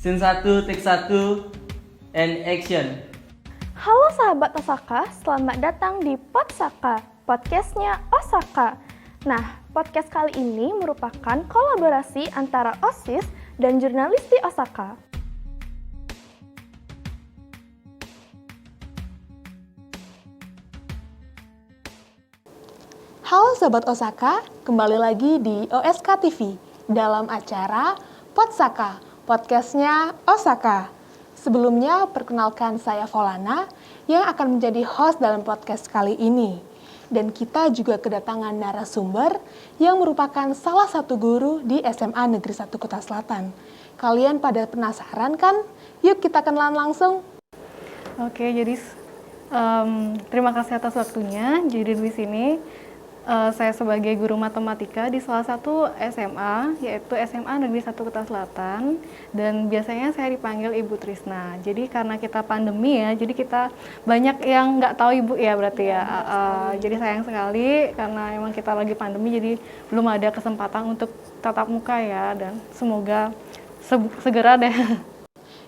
Scene 1, take 1, and action. Halo sahabat Osaka, selamat datang di Podsaka, podcastnya Osaka. Nah, podcast kali ini merupakan kolaborasi antara OSIS dan jurnalis di Osaka. Halo Sobat Osaka, kembali lagi di OSK TV dalam acara Podsaka, podcastnya Osaka. Sebelumnya, perkenalkan saya Volana yang akan menjadi host dalam podcast kali ini. Dan kita juga kedatangan narasumber yang merupakan salah satu guru di SMA Negeri 1 Kota Selatan. Kalian pada penasaran kan? Yuk kita kenalan langsung. Oke, jadi terima kasih atas waktunya. Jadi di sini saya sebagai guru matematika di salah satu SMA, yaitu SMA Negeri 1 Kota Selatan, dan biasanya saya dipanggil Ibu Trisna. Jadi karena kita pandemi ya, jadi kita banyak yang nggak tahu Ibu ya berarti ya. Jadi sayang sekali karena emang kita lagi pandemi, jadi belum ada kesempatan untuk tatap muka ya, dan semoga segera deh.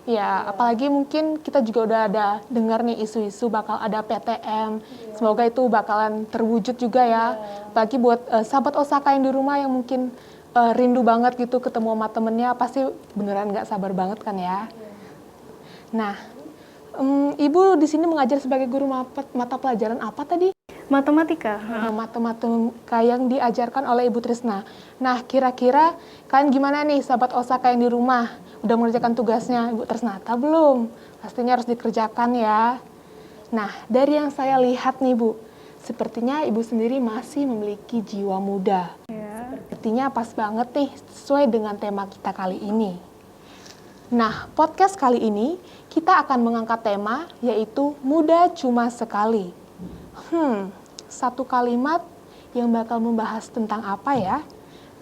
Ya, apalagi mungkin kita juga udah ada dengar nih isu-isu bakal ada PTM. Semoga itu bakalan terwujud juga ya. Apalagi buat sahabat Osaka yang di rumah yang mungkin rindu banget gitu ketemu sama temennya, pasti beneran nggak sabar banget kan ya. Nah, Ibu di sini mengajar sebagai guru mata pelajaran apa tadi? Matematika. Matematika yang diajarkan oleh Ibu Trisna. Nah, kira-kira kalian gimana nih sahabat Osaka yang di rumah? Udah mengerjakan tugasnya Ibu Trisnata belum? Pastinya harus dikerjakan ya. Nah, dari yang saya lihat nih Bu, sepertinya Ibu sendiri masih memiliki jiwa muda. Ya. Sepertinya pas banget nih sesuai dengan tema kita kali ini. Nah, podcast kali ini kita akan mengangkat tema yaitu muda cuma sekali. Satu kalimat yang bakal membahas tentang apa ya?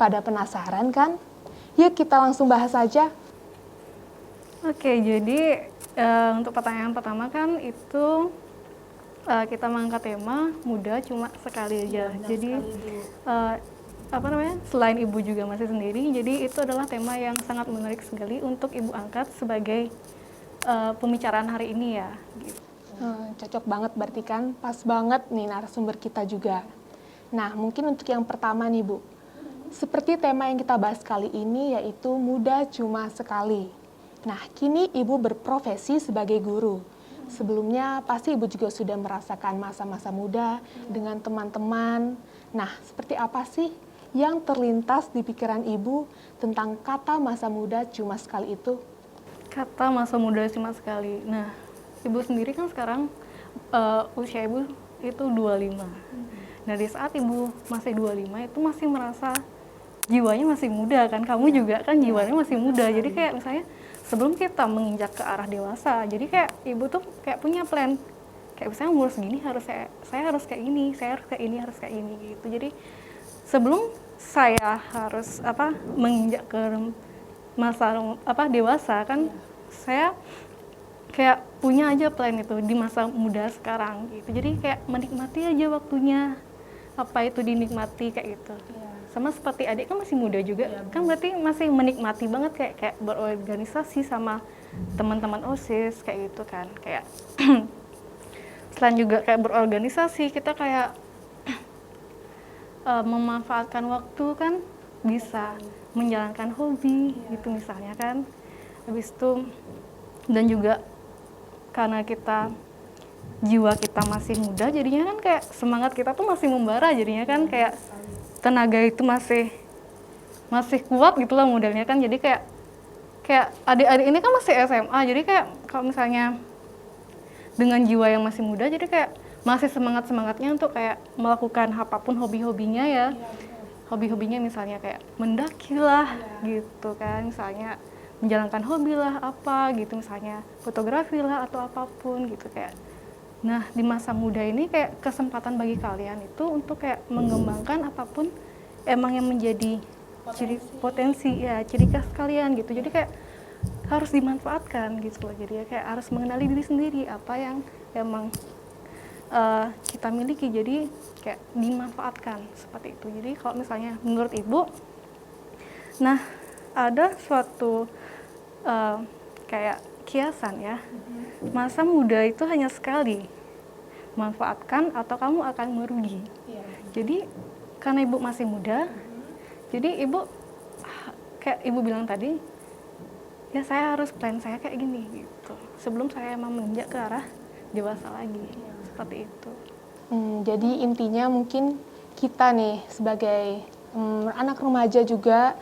Pada penasaran kan? Yuk kita langsung bahas aja. Oke, jadi untuk pertanyaan pertama kan itu kita mengangkat tema muda cuma sekali aja. Jadi selain Ibu juga masih sendiri, jadi itu adalah tema yang sangat menarik sekali untuk Ibu angkat sebagai pembicaraan hari ini ya. Gitu. Cocok banget berarti kan, pas banget nih narasumber kita juga. Nah, mungkin untuk yang pertama nih Bu, seperti tema yang kita bahas kali ini yaitu muda cuma sekali. Nah, kini Ibu berprofesi sebagai guru. Sebelumnya pasti Ibu juga sudah merasakan masa-masa muda dengan teman-teman. Nah, seperti apa sih yang terlintas di pikiran Ibu tentang kata masa muda cuma sekali itu? Kata masa muda cuma sekali. Nah, Ibu sendiri kan sekarang usia Ibu itu 25. Nah, di saat Ibu masih 25 itu masih merasa jiwanya masih muda kan. Kamu juga kan jiwanya masih muda. Jadi kayak misalnya sebelum kita menginjak ke arah dewasa, jadi kayak Ibu tuh kayak punya plan. Kayak misalnya umur segini harus saya harus kayak ini, saya harus kayak ini, harus kayak ini gitu. Jadi sebelum saya harus menginjak ke masa dewasa kan, saya kayak punya aja plan itu di masa muda sekarang gitu. Jadi kayak menikmati aja waktunya, apa itu dinikmati kayak gitu. Sama seperti adik kan masih muda juga, kan berarti masih menikmati banget kayak berorganisasi sama teman-teman OSIS kayak gitu kan. Kayak selain juga kayak berorganisasi, kita kayak memanfaatkan waktu kan, bisa menjalankan hobi gitu misalnya kan. Habis itu dan juga karena jiwa kita masih muda, jadinya kan kayak semangat kita tuh masih membara, jadinya kan kayak tenaga itu masih kuat gitu lah modelnya kan. Jadi kayak adik-adik ini kan masih SMA, jadi kayak kalau misalnya dengan jiwa yang masih muda, jadi kayak masih semangatnya untuk kayak melakukan apapun hobi-hobinya ya. Hobi-hobinya misalnya kayak mendaki lah gitu kan, misalnya menjalankan hobi lah apa gitu, misalnya fotografi lah atau apapun gitu kayak. Nah, di masa muda ini kayak kesempatan bagi kalian itu untuk kayak mengembangkan apapun emang yang menjadi ciri khas kalian gitu. Jadi kayak harus dimanfaatkan gitu loh. Jadi kayak harus mengenali diri sendiri apa yang emang kita miliki. Jadi kayak dimanfaatkan seperti itu. Jadi kalau misalnya menurut Ibu, nah ada suatu kayak kiasan ya. Masa muda itu hanya sekali. Manfaatkan atau kamu akan merugi. Jadi karena ibu masih muda, jadi ibu kayak ibu bilang tadi, ya saya harus plan saya kayak gini gitu. Sebelum saya emang menginjak ke arah dewasa lagi, seperti itu. Jadi intinya mungkin kita nih sebagai anak remaja juga,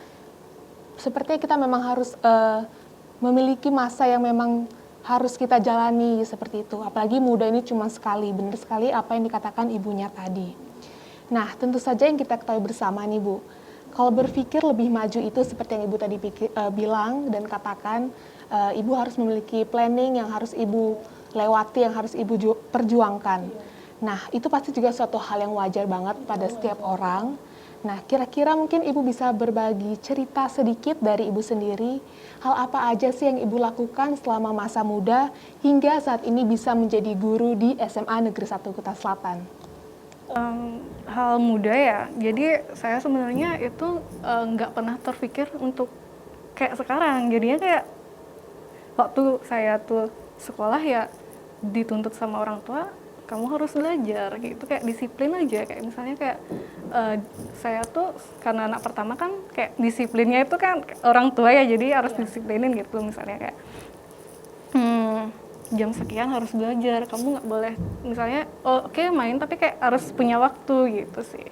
sepertinya kita memang harus memiliki masa yang memang harus kita jalani seperti itu. Apalagi muda ini cuma sekali, benar sekali apa yang dikatakan ibunya tadi. Nah, tentu saja yang kita ketahui bersama nih Bu, kalau berpikir lebih maju itu seperti yang Ibu tadi bilang dan katakan, Ibu harus memiliki planning yang harus Ibu lewati, yang harus Ibu perjuangkan. Nah, itu pasti juga suatu hal yang wajar banget pada setiap orang. Nah, kira-kira mungkin Ibu bisa berbagi cerita sedikit dari Ibu sendiri, hal apa aja sih yang Ibu lakukan selama masa muda hingga saat ini bisa menjadi guru di SMA Negeri 1 Kuta Selatan? Hal muda ya, jadi saya sebenarnya itu nggak pernah terpikir untuk kayak sekarang. Jadinya kayak waktu saya tuh sekolah ya dituntut sama orang tua, kamu harus belajar gitu, kayak disiplin aja. Kayak misalnya kayak saya tuh karena anak pertama kan kayak disiplinnya itu kan orang tua ya, jadi harus disiplinin gitu. Misalnya kayak jam sekian harus belajar, kamu nggak boleh misalnya oke, main tapi kayak harus punya waktu gitu sih.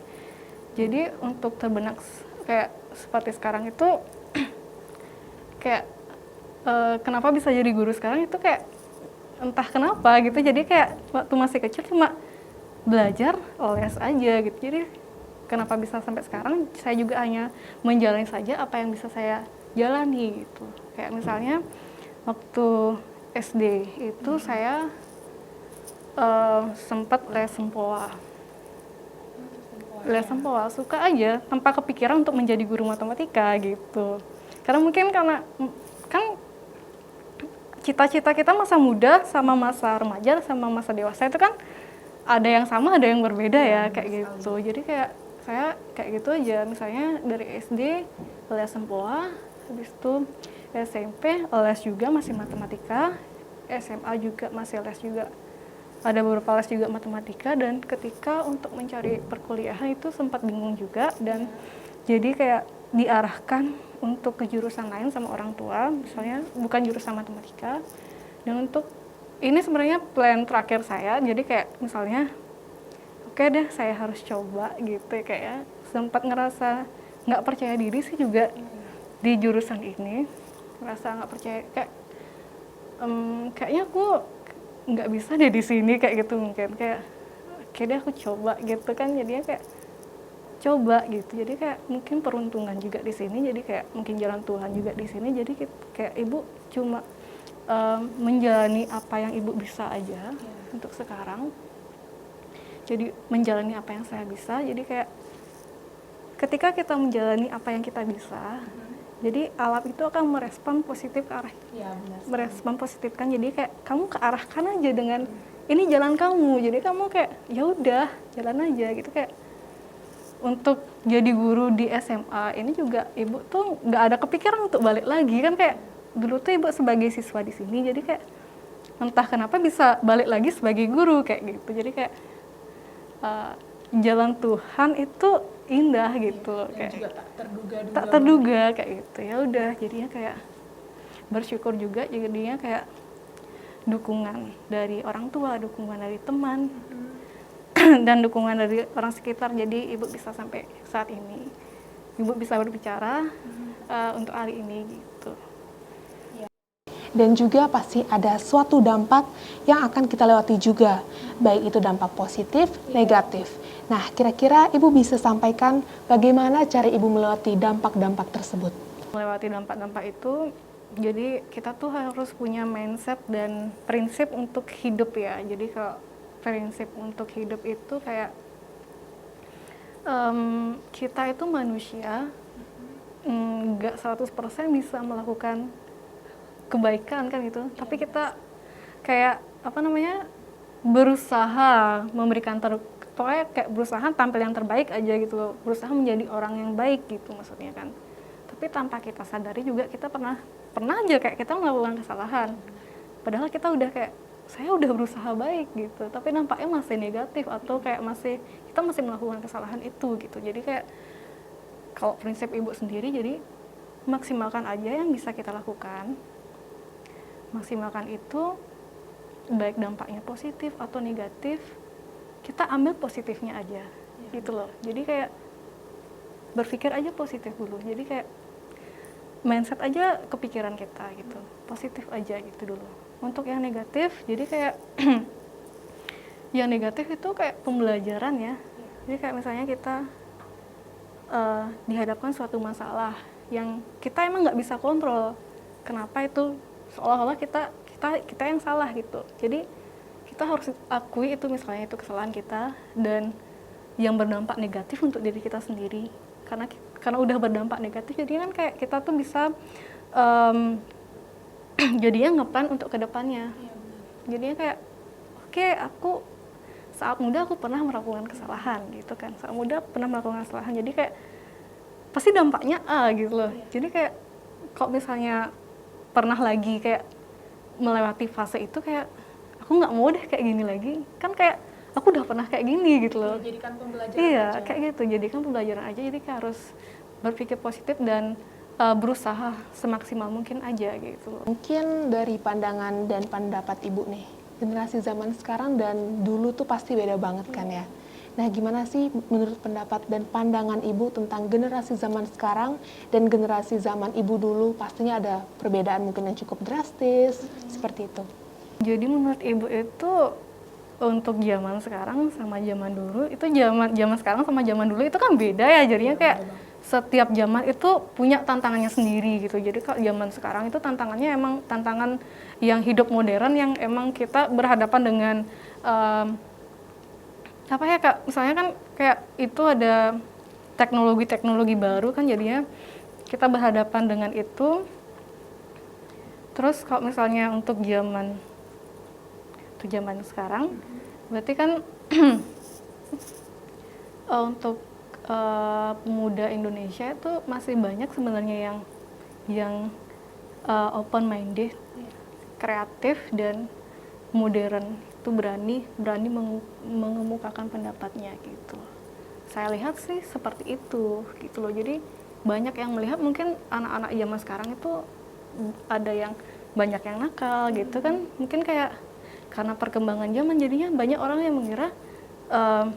Jadi untuk terbenak kayak seperti sekarang itu kayak kenapa bisa jadi guru sekarang itu kayak entah kenapa gitu. Jadi kayak waktu masih kecil cuma belajar, les aja gitu. Jadi kenapa bisa sampai sekarang, saya juga hanya menjalani saja apa yang bisa saya jalani gitu. Kayak misalnya waktu SD itu saya sempat les sempoa. Les sempoa, suka aja tanpa kepikiran untuk menjadi guru matematika gitu. Karena mungkin karena kan cita-cita kita masa muda sama masa remaja sama masa dewasa itu kan ada yang sama, ada yang berbeda ya kayak gitu. Jadi kayak saya kayak gitu aja, misalnya dari SD les sempoa, habis itu SMP les juga masih matematika, SMA juga masih les juga, ada beberapa les juga matematika. Dan ketika untuk mencari perkuliahan itu sempat bingung juga, dan jadi kayak diarahkan untuk ke jurusan lain sama orang tua, misalnya bukan jurusan matematika. Dan untuk ini sebenarnya plan terakhir saya, jadi kayak misalnya oke deh saya harus coba gitu, kayak sempat ngerasa nggak percaya diri sih juga di jurusan ini, ngerasa nggak percaya kayak kayaknya aku nggak bisa deh di sini kayak gitu. Mungkin kayak oke deh aku coba gitu kan, jadinya kayak coba gitu. Jadi kayak mungkin peruntungan juga di sini, jadi kayak mungkin jalan Tuhan juga di sini. Jadi kayak ibu cuma menjalani apa yang ibu bisa aja untuk sekarang. Jadi menjalani apa yang saya bisa. Jadi kayak ketika kita menjalani apa yang kita bisa, jadi alam itu akan merespon positif ke arah, merespon positif kan. Jadi kayak kamu kearahkan aja dengan ini jalan kamu. Jadi kamu kayak ya udah jalan aja gitu. Kayak untuk jadi guru di SMA ini juga ibu tuh nggak ada kepikiran untuk balik lagi kan. Kayak dulu tuh ibu sebagai siswa di sini, jadi kayak entah kenapa bisa balik lagi sebagai guru kayak gitu. Jadi kayak jalan Tuhan itu indah gitu, kayak juga tak terduga kayak gitu. Ya udah jadinya kayak bersyukur juga, jadinya kayak dukungan dari orang tua, dukungan dari teman, dan dukungan dari orang sekitar. Jadi ibu bisa sampai saat ini, ibu bisa berbicara untuk hari ini gitu. Dan juga pasti ada suatu dampak yang akan kita lewati juga, baik itu dampak positif, negatif. Nah, kira-kira Ibu bisa sampaikan bagaimana cara Ibu melewati dampak-dampak tersebut? Melewati dampak-dampak itu, jadi kita tuh harus punya mindset dan prinsip untuk hidup ya. Jadi kalau prinsip untuk hidup itu kayak kita itu manusia, nggak 100% bisa melakukan kebaikan kan gitu, tapi kita kayak berusaha memberikan pokoknya kayak berusaha tampil yang terbaik aja gitu, berusaha menjadi orang yang baik gitu maksudnya kan. Tapi tanpa kita sadari juga kita pernah aja kayak kita melakukan kesalahan, padahal kita udah kayak saya udah berusaha baik gitu, tapi nampaknya masih negatif atau kayak kita masih melakukan kesalahan itu gitu. Jadi kayak kalau prinsip ibu sendiri, jadi maksimalkan aja yang bisa kita lakukan, maksimalkan itu baik dampaknya positif atau negatif, kita ambil positifnya aja gitu loh. Jadi kayak berpikir aja positif dulu, jadi kayak mindset aja kepikiran kita gitu, positif aja gitu dulu. Untuk yang negatif, jadi kayak yang negatif itu kayak pembelajaran ya. Jadi kayak misalnya kita dihadapkan suatu masalah yang kita emang nggak bisa kontrol. Kenapa itu seolah-olah kita yang salah gitu. Jadi kita harus akui itu, misalnya itu kesalahan kita dan yang berdampak negatif untuk diri kita sendiri. Karena udah berdampak negatif, jadi kan kayak kita tuh bisa jadinya ngeplan untuk kedepannya. Jadinya kayak oke, aku saat muda aku pernah melakukan kesalahan gitu kan, saat muda pernah melakukan kesalahan, jadi kayak pasti dampaknya A gitu loh. Jadi kayak kalau misalnya pernah lagi kayak melewati fase itu, kayak aku nggak mau deh kayak gini lagi, kan kayak aku udah pernah kayak gini gitu loh. Jadikan pembelajaran Iya, aja. kayak gitu, jadikan pembelajaran aja. Jadi kayak harus berpikir positif dan berusaha semaksimal mungkin aja gitu loh. Mungkin dari pandangan dan pendapat Ibu nih, generasi zaman sekarang dan dulu tuh pasti beda banget kan ya. Nah, gimana sih menurut pendapat dan pandangan Ibu tentang generasi zaman sekarang dan generasi zaman Ibu dulu? Pastinya ada perbedaan mungkin yang cukup drastis, seperti itu. Jadi menurut Ibu itu untuk zaman sekarang sama zaman dulu, itu zaman sekarang sama zaman dulu itu kan beda ya. Jadinya kayak setiap zaman itu punya tantangannya sendiri gitu. Jadi kalau zaman sekarang itu tantangannya emang tantangan yang hidup modern, yang emang kita berhadapan dengan apa ya Kak, misalnya kan kayak itu ada teknologi baru kan, jadinya kita berhadapan dengan itu. Terus kalau misalnya untuk zaman sekarang, berarti kan untuk pemuda Indonesia itu masih banyak sebenarnya yang open minded, kreatif dan modern, itu berani mengemukakan pendapatnya gitu. Saya lihat sih seperti itu gitu loh. Jadi banyak yang melihat mungkin anak-anak zaman sekarang itu ada yang banyak yang nakal gitu kan, mungkin kayak karena perkembangan zaman jadinya banyak orang yang mengira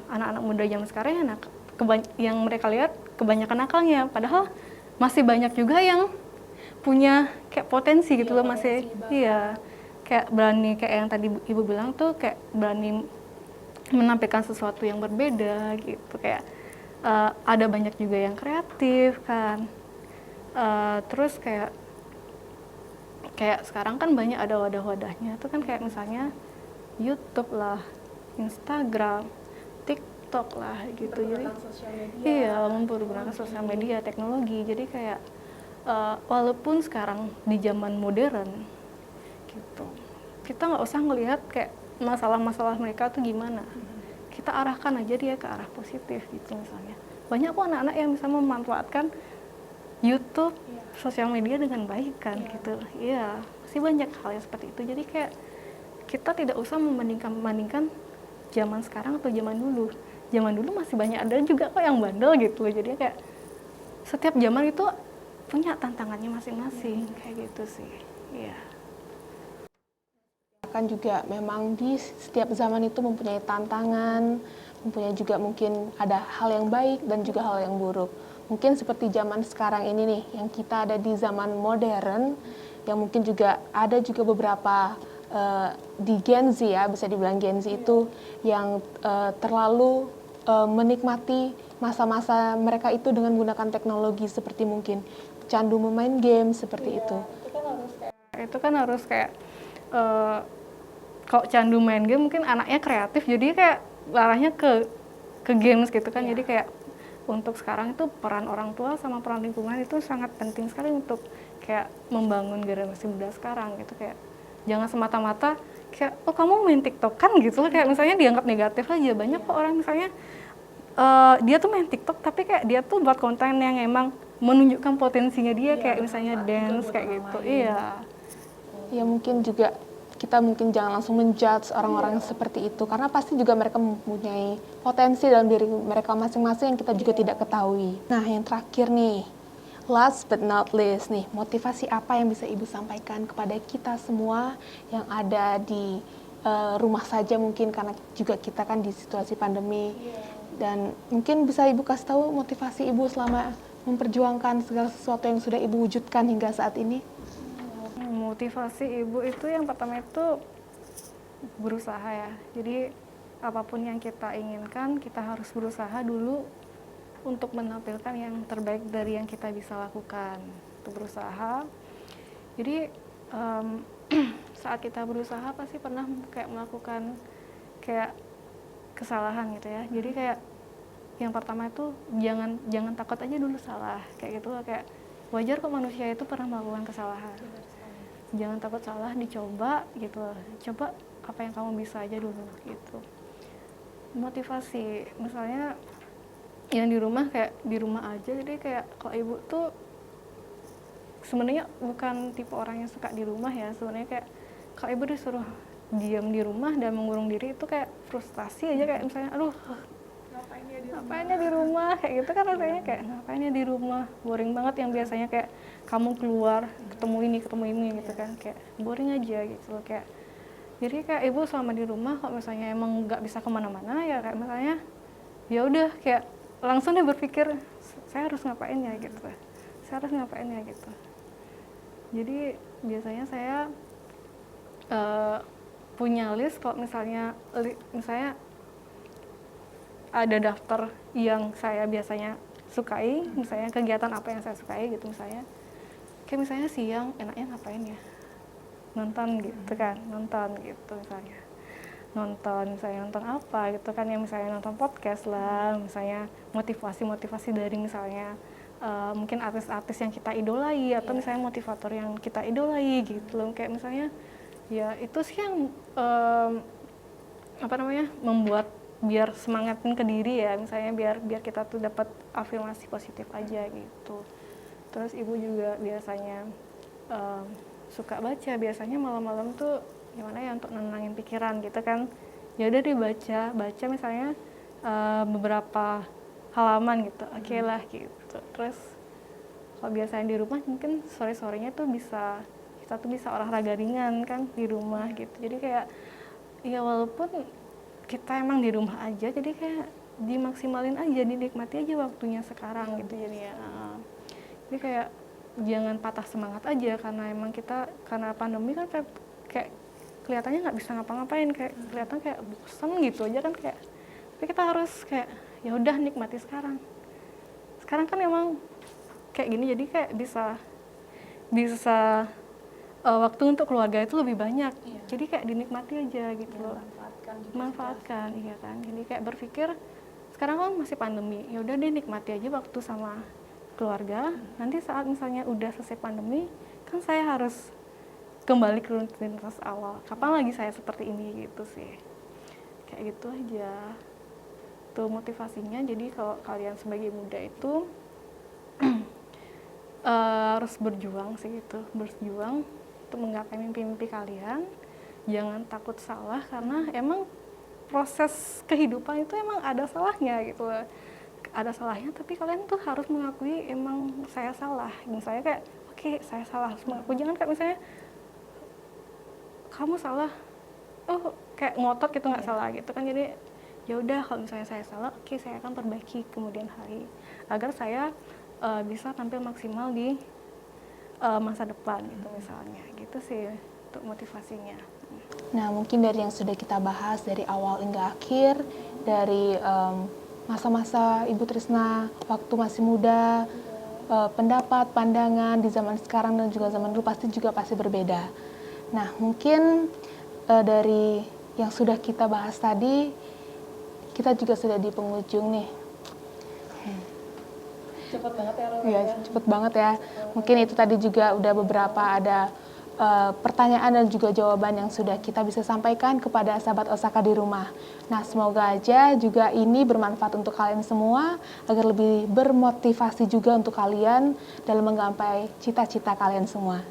anak-anak muda zaman sekarang yang mereka lihat kebanyakan nakalnya, padahal masih banyak juga yang punya kayak potensi gitu loh, masih iya kayak berani, kayak yang tadi Ibu bilang tuh, kayak berani menampilkan sesuatu yang berbeda gitu. Kayak ada banyak juga yang kreatif kan, terus kayak sekarang kan banyak ada wadah-wadahnya tuh kan, kayak misalnya YouTube lah, Instagram, TikTok lah gitu. Jadi iya, mempergunakan sosial media, teknologi. Jadi kayak walaupun sekarang di zaman modern gitu, kita nggak usah ngelihat kayak masalah-masalah mereka tuh gimana, kita arahkan aja dia ke arah positif gitu. Misalnya banyak kok anak-anak yang bisa memanfaatkan YouTube, sosial media dengan baik kan gitu. Iya, masih banyak hal yang seperti itu. Jadi kayak kita tidak usah membandingkan zaman sekarang atau zaman dulu. Zaman dulu masih banyak ada juga kok yang bandel gitu. Jadi kayak setiap zaman itu punya tantangannya masing-masing kayak gitu sih. Iya. Kan juga memang di setiap zaman itu mempunyai tantangan, mempunyai juga mungkin ada hal yang baik dan juga hal yang buruk. Mungkin seperti zaman sekarang ini nih, yang kita ada di zaman modern, yang mungkin juga ada juga beberapa di Gen Z ya, bisa dibilang Gen Z itu yang terlalu menikmati masa-masa mereka itu dengan menggunakan teknologi, seperti mungkin candu memain game seperti itu. Itu kan harus kayak kalau candu main game mungkin anaknya kreatif, jadi kayak arahnya ke games gitu kan. Jadi kayak untuk sekarang itu peran orang tua sama peran lingkungan itu sangat penting sekali untuk kayak membangun generasi muda sekarang gitu. Kayak jangan semata-mata kayak oh kamu main TikTok kan gitu loh, kayak misalnya dianggap negatif aja. Banyak kok orang misalnya dia tuh main TikTok tapi kayak dia tuh buat konten yang emang menunjukkan potensinya dia, kayak misalnya dance kayak gitu. Iya. Ya mungkin juga kita mungkin jangan langsung menjudge orang-orang yang seperti itu, karena pasti juga mereka mempunyai potensi dalam diri mereka masing-masing yang kita juga tidak ketahui. Nah, yang terakhir nih, last but not least nih, motivasi apa yang bisa Ibu sampaikan kepada kita semua yang ada di rumah saja mungkin, karena juga kita kan di situasi pandemi. Dan mungkin bisa Ibu kasih tahu motivasi Ibu selama memperjuangkan segala sesuatu yang sudah Ibu wujudkan hingga saat ini. Motivasi Ibu itu yang pertama itu berusaha ya. Jadi apapun yang kita inginkan, kita harus berusaha dulu untuk menampilkan yang terbaik dari yang kita bisa lakukan. Itu berusaha. Jadi saat kita berusaha pasti pernah kayak melakukan kayak kesalahan gitu ya. Jadi kayak yang pertama itu jangan takut aja dulu salah kayak gitu, kayak wajar kok manusia itu pernah melakukan kesalahan. Jangan takut salah, dicoba gitu. Coba apa yang kamu bisa aja dulu gitu. Motivasi misalnya yang di rumah, kayak di rumah aja. Jadi kayak kalau Ibu tuh sebenarnya bukan tipe orang yang suka di rumah ya. Sebenarnya kayak kalau Ibu disuruh diam di rumah dan mengurung diri itu kayak frustasi aja, kayak misalnya aduh ngapainnya di rumah kayak gitu kan, rasanya kayak ngapainnya di rumah, boring banget. Yang biasanya kayak kamu keluar ketemu ini gitu kan, kayak boring aja gitu loh. Kayak jadi kayak Ibu selama di rumah kalau misalnya emang nggak bisa kemana-mana ya, kayak misalnya ya udah kayak langsung deh berpikir saya harus ngapain ya gitu, jadi biasanya saya punya list. Kalau misalnya ada daftar yang saya biasanya sukai, misalnya kegiatan apa yang saya sukai gitu, misalnya kayak misalnya siang enaknya ngapain ya, nonton gitu kan, nonton apa gitu kan, yang misalnya nonton podcast lah, misalnya motivasi dari misalnya mungkin artis-artis yang kita idolai, atau misalnya motivator yang kita idolai gitu loh. Kayak misalnya ya itu sih yang membuat biar semangatin ke diri ya, misalnya biar kita tuh dapat afirmasi positif aja gitu. Terus Ibu juga biasanya suka baca, biasanya malam-malam tuh gimana ya untuk nenangin pikiran gitu kan. Ya udah baca misalnya beberapa halaman gitu, oke lah gitu. Terus kalau biasanya di rumah mungkin sore-sorenya tuh kita tuh bisa olahraga ringan kan di rumah gitu. Jadi kayak ya walaupun kita emang di rumah aja, jadi kayak dimaksimalin aja, dinikmati aja waktunya sekarang gitu. Jadi ya jadi kayak jangan patah semangat aja, karena pandemi kan kayak kelihatannya nggak bisa ngapa-ngapain, kayak kelihatan kayak bosan gitu aja kan, kayak tapi kita harus kayak ya udah nikmati sekarang kan emang kayak gini, jadi kayak bisa waktu untuk keluarga itu lebih banyak. Jadi kayak dinikmati aja gitu loh, manfaatkan iya kan. Jadi kayak berpikir sekarang kan masih pandemi, ya udah deh nikmati aja waktu sama keluarga. Nanti saat misalnya udah selesai pandemi kan saya harus kembali ke rutinitas awal, kapan lagi saya seperti ini gitu sih. Kayak gitu aja tuh motivasinya. Jadi kalau kalian sebagai muda itu harus berjuang sih gitu, berjuang untuk menggapai mimpi-mimpi kalian. Jangan takut salah, karena emang proses kehidupan itu emang ada salahnya gitu, ada salahnya, tapi kalian tuh harus mengakui emang saya salah. Misalnya kayak oke, saya salah, harus mengaku. Jangan kayak misalnya kamu salah, oh kayak ngotot gitu, nggak salah gitu kan. Jadi ya udah, kalau misalnya saya salah, oke, saya akan perbaiki kemudian hari agar saya bisa tampil maksimal di masa depan gitu misalnya. Gitu sih untuk motivasinya. Nah, mungkin dari yang sudah kita bahas dari awal hingga akhir, dari masa-masa Ibu Trisna waktu masih muda, pendapat, pandangan di zaman sekarang dan juga zaman dulu pasti berbeda. Nah, mungkin dari yang sudah kita bahas tadi, kita juga sudah di penghujung nih. Cepet banget ya, Iya, cepet banget ya. Mungkin itu tadi juga udah beberapa ada pertanyaan dan juga jawaban yang sudah kita bisa sampaikan kepada sahabat Osaka di rumah. Nah, semoga aja juga ini bermanfaat untuk kalian semua, agar lebih bermotivasi juga untuk kalian dalam menggapai cita-cita kalian semua.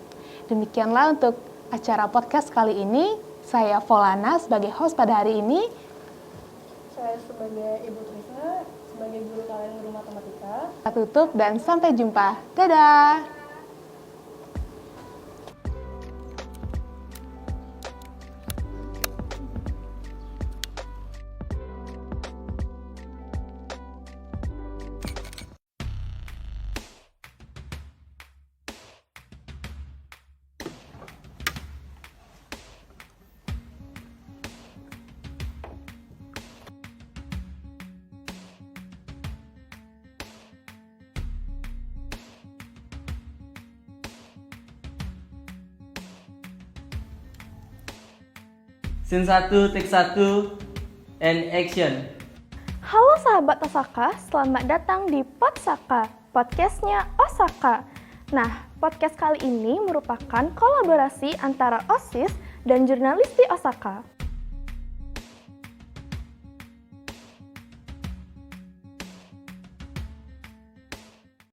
Demikianlah untuk acara podcast kali ini. Saya Volana sebagai host pada hari ini. Saya sebagai Ibu Trisna, sebagai guru kalian guru matematika. Kita tutup dan sampai jumpa. Dadah! Scene 1, take 1, and action. Halo sahabat Osaka, selamat datang di Podsaka, podcastnya Osaka. Nah, podcast kali ini merupakan kolaborasi antara OSIS dan jurnalis di Osaka.